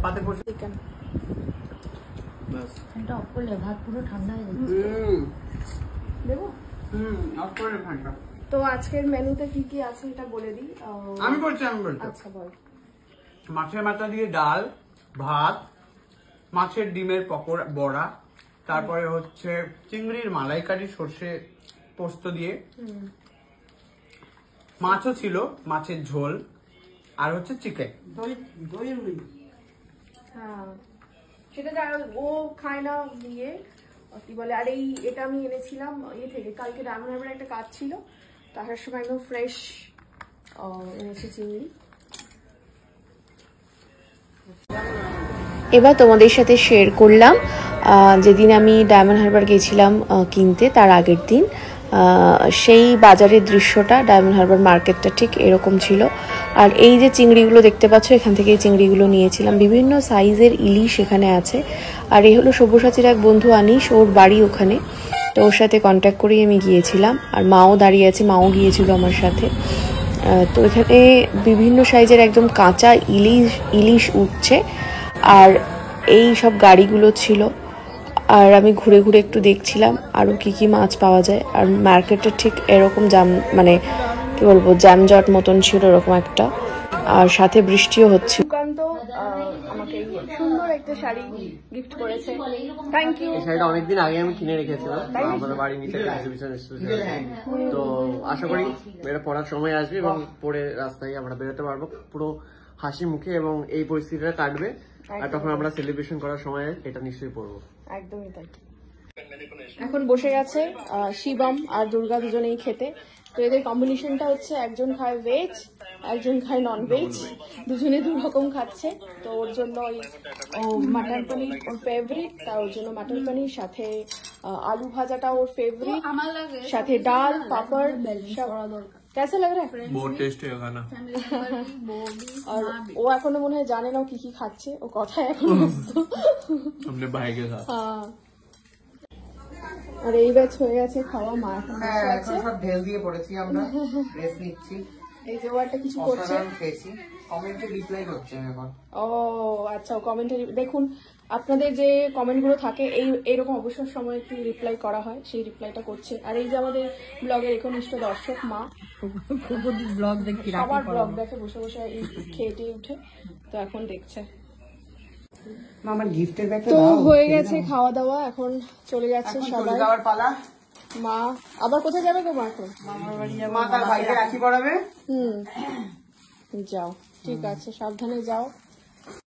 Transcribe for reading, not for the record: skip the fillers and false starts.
পাতে পড়ছে চিকেন বাস এটা অফ করলে ভাত পুরো ঠান্ডা হয়ে যাচ্ছে। দেবো অফ করে ঠান্ডা। তো আজকের মেনুতে কি কি আছে এটা বলে দিই। আমি বলছি আচ্ছা বল। মাছের মাথা দিয়ে ডাল, ভাত, মাছের ডিমের পকোড়া বড়া, তারপরে হচ্ছে চিংড়ির মালাইকারি সর্ষে পোস্ত দিয়ে, মাছও ছিল, মাছের ঝোল, আর হচ্ছে চিকেন। হ্যাঁ সেটা যা ও খায় না দিয়ে কি বলে। আর এটা আমি এনেছিলাম থেকে কালকে ডায়মন্ড হারবার একটা কাজ ছিল, তো আসার সময় একদম ফ্রেশ এনেছি চিংড়ি। এবার তোমাদের সাথে শেয়ার করলাম যেদিন আমি ডায়মন্ড হারবার গেছিলাম কিনতে, তার আগের দিন সেই বাজারের দৃশ্যটা। ডায়মন্ড হারবার মার্কেটটা ঠিক এরকম ছিল। আর এই যে চিংড়িগুলো দেখতে পাচ্ছ, এখান থেকে এই চিংড়িগুলো নিয়েছিলাম। বিভিন্ন সাইজের ইলিশ এখানে আছে। আর এই হলো সব্যসাচীর এক বন্ধু আনিস, ওর বাড়ি ওখানে, তো ওর সাথে কন্ট্যাক্ট করেই আমি গিয়েছিলাম। আর মাও দাঁড়িয়ে আছে, মাও গিয়েছিল আমার সাথে। তো এখানে বিভিন্ন সাইজের একদম কাঁচা ইলিশ উঠছে, আর এই সব গাড়িগুলো ছিল। আর আমি ঘুরে ঘুরে একটু দেখছিলাম আরও কি কি মাছ পাওয়া যায়। আর মার্কেটটা ঠিক এরকম মানে কি বলবো, জ্যামজট মতন ছিল এরকম একটা। আর সাথে বৃষ্টিও হচ্ছে। সুকান্ত আমাকে সুন্দর একটা শাড়ি গিফট করেছে, থ্যাংক ইউ। এই শাড়িটা অনেকদিন আগে আমি কিনে রেখেছিলাম, আমাদের বাড়ির নিচে এক্সিবিশন তো আশা করি এটা পড়ার সময় আসবে এবং পরে রাস্তায় আমরা বেরোতে পারবো পুরো হাসি মুখে, এবং এই পরিস্থিতিটা কাটবে। আর তখন আমরা সেলিব্রেশন করার সময় এটা নিশ্চয়ই পড়বো। একদমই তাই। এখন বসে গেছে শিবম আর দুর্গা দুজনেই খেতে। তো এদের কম্বিনেশনটা হচ্ছে একজন খায় ভেজ, একজন খায় নন ভেজ, দুজনে দু রকম খাচ্ছে। তো ওর জন্য মাটন পনির ওর ফেভারিট, তা ওর জন্য মাটন পনির, সাথে আলু ভাজাটা ওর ফেভারিট, সাথে ডাল পাপড়। कैसा लग रहा है? बहुत टेस्टी है खाना। और वो এখনো মনে হয় জানে না ও কি কি খাচ্ছে, ও কথায় এখন अपने भाई के साथ। হ্যাঁ। আর এই ব্যাচ হয়ে গেছে খাওয়া, মা এখন বসে আছে। সব ঢেল দিয়ে পড়েছি, আমরা রেস্ট নিচ্ছি। এই যে ও একটা কিছু করছে, কমেন্টে রিপ্লাই করছে এখন। ও আচ্ছা, ও কমেন্টে দেখুন। আপনাদের যে কমেন্টগুলো থাকে এইরকম অবসর সময় একটু রিপ্লাই করা হয়, সেই রিপ্লাইটা করছে। আর এই যে আমাদের ব্লগের একনিষ্ঠ দর্শক মা, ব্লগ দেখি, সবার ব্লগ দেখে বসে বসে এই খেয়ে উঠে, তো এখন দেখছে। আমার গিফটের ব্যাগটা তো হয়ে গেছে খাওয়া দাওয়া, এখন চলে যাচ্ছে সবাই। পালা। মা আবার কোথায় যাবে গো? মা এখন মা তার ভাইকে রাখি পড়াবে। যাও, ঠিক আছে, সাবধানে যাও।